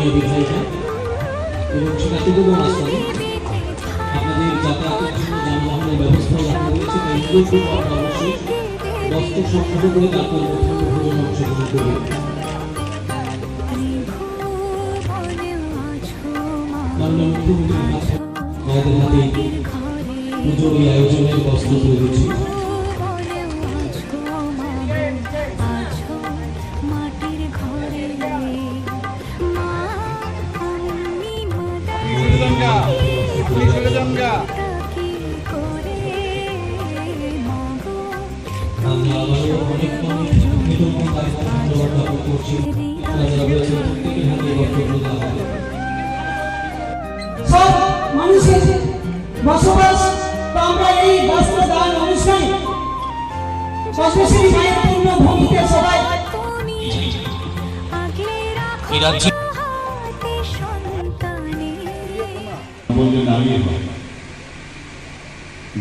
মাননীয় বিধায়িকা এবং শিক্ষার্থীবৃন্দ আসলে আপনাদের যাতায়াতের জন্য যানবাহনের ব্যবস্থা রাখা হয়েছে। অবশ্যই বস্ত্র সংগ্রহ করে তারপর ভোজন অংশগ্রহণ করবে। মাননীয় মুখ্যমন্ত্রীর কাছে আমাদের হাতে পুজোর এই আয়োজনের বস্ত্র তুলে দিচ্ছি। সব মানুষের বসবাস আমরা এই বস্ত্রদান অনুষ্ঠানে মায়ের পূর্ণ ভূমিতে সবাই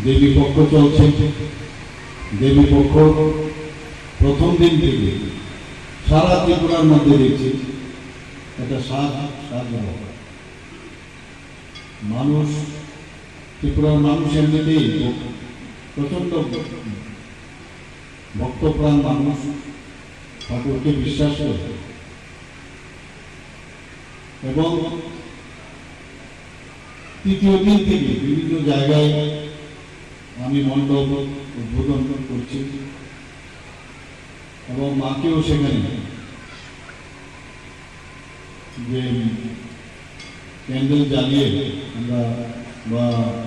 দেবী পক্ষ চলছে। দেবী পক্ষ প্রথম দিন থেকে সারা ত্রিপুরার মধ্যে দেখছি একটা মানুষ, ত্রিপুরার মানুষ এমনিতেই প্রচন্ড ভক্তপ্রাণ মানুষ, ঠাকুরকে বিশ্বাস করে এবং তৃতীয় দিন থেকে বিভিন্ন জায়গায় আমি মণ্ডপ উদ্বোধন করছি এবং মাকেও সেখানে যে ক্যান্ডেল জ্বালিয়ে আমরা বা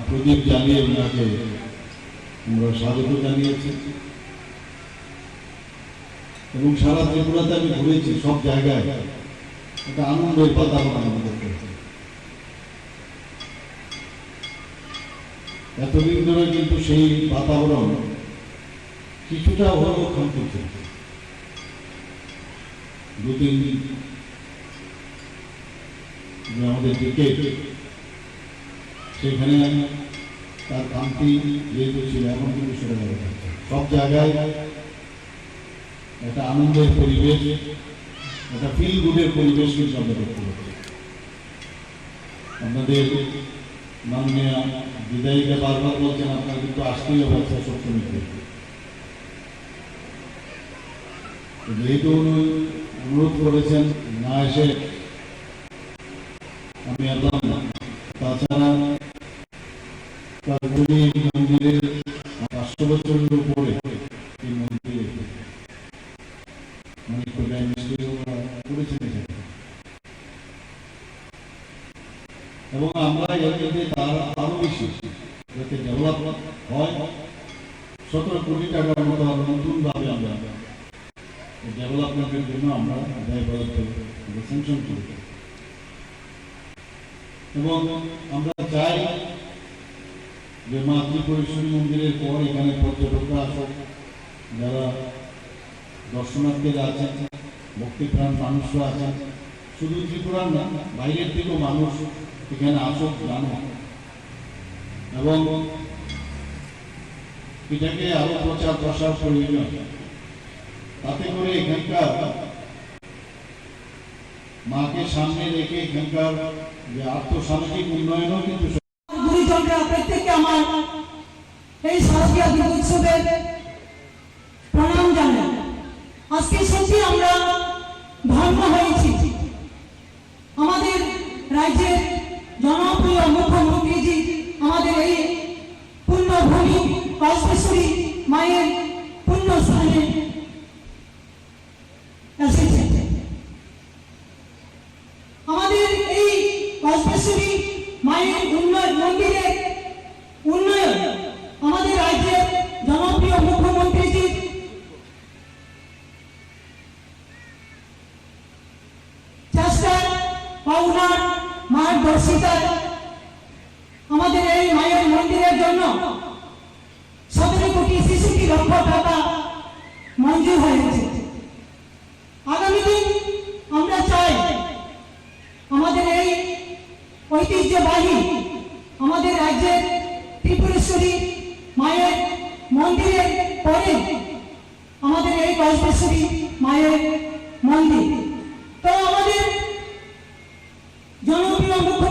প্রদীপ জ্বালিয়ে ওনাকে আমরা স্বাগত জানিয়েছি এবং সারা ত্রিপুরাতে আমি ঘুরেছি, সব জায়গায় একটা আনন্দের বাতাবরণ আমাদের করছে। এতদিন ধরে কিন্তু সেই বাতাবরণ কিছুটা হলেও ক্ষান্ত চলছে। দুদিন আমাদের ক্রিকেট সেখানে তার কান্তি যেহেতু ছিল, এখন কিন্তু সেটা দেখা যাচ্ছে সব জায়গায় একটা আনন্দের পরিবেশ, একটা ফিল গুডের পরিবেশ কিন্তু আমরা দেখতে পাচ্ছি। আপনাদের মাননীয় বিধায়িকা বারবার বলছেন আপনারা কিন্তু আসতেই হবে সপ্তমীতে, যেহেতু অনুরোধ করেছেন না এসে আমি এলাম না। তাছাড়া মন্দিরের 500 বছরের উপরে এই মন্দিরে করেছেন এবং আমরা এর তার আরো বেশি যাতে ডেভেলপ হয়। 17 কোটি টাকার মতো নতুন ভাবে আমরা ডেভেলপমেন্টের জন্য আমরা স্যাংশন করি এবং আমরা চাই যে মা ত্রিপুরেশ্বরী মন্দিরের পর এখানে পর্যটকরা আসুক, যারা দর্শনার্থীরা আছেন, ভক্তিপ্রাণ মানুষরা আছেন, শুধু ত্রিপুরার না বাইরের থেকেও মানুষ এখানে আসুক, জানো এবং এটাকে আরো প্রচার প্রসার প্রয়োজন, তাতে করে এখানকার মাকে সামনে রেখে এখানকার যে আর্থসামাজিক উন্নয়নও কিন্তু গুরুজনরা প্রত্যেককে আমার এই শারদীয় উৎসবের প্রণাম জানাই। আজকে সত্যি আমরা ধন্য হয়েছি আমাদের রাজ্যের জনপ্রিয় মুখ্যমন্ত্রীজি আমাদের এই পুণ্যভূমি কল্পেশ্বরী মায়ের পুণ্য স্থানে এসেছে। আমাদের এই কল্পেশ্বরী মায়ের মন্দিরের উন্নয়ন আমাদের রাজ্যের জনপ্রিয় মুখ্যমন্ত্রীজি চেষ্টা পাওনার মার্গদর্শিতায় আমাদের এই মায়ের মন্দিরের জন্য 17 কোটি 66 লক্ষ টাকা মঞ্জুর হয়েছে। আগামী দিন আমরা চাই আমাদের এই ঐতিহ্যবাহী আমাদের রাজ্যের ত্রিপুরেশ্বরী মায়ের মন্দিরের পরে আমাদের এই কল্পেশ্বরী মায়ের মন্দির। তো আমাদের মুখ্য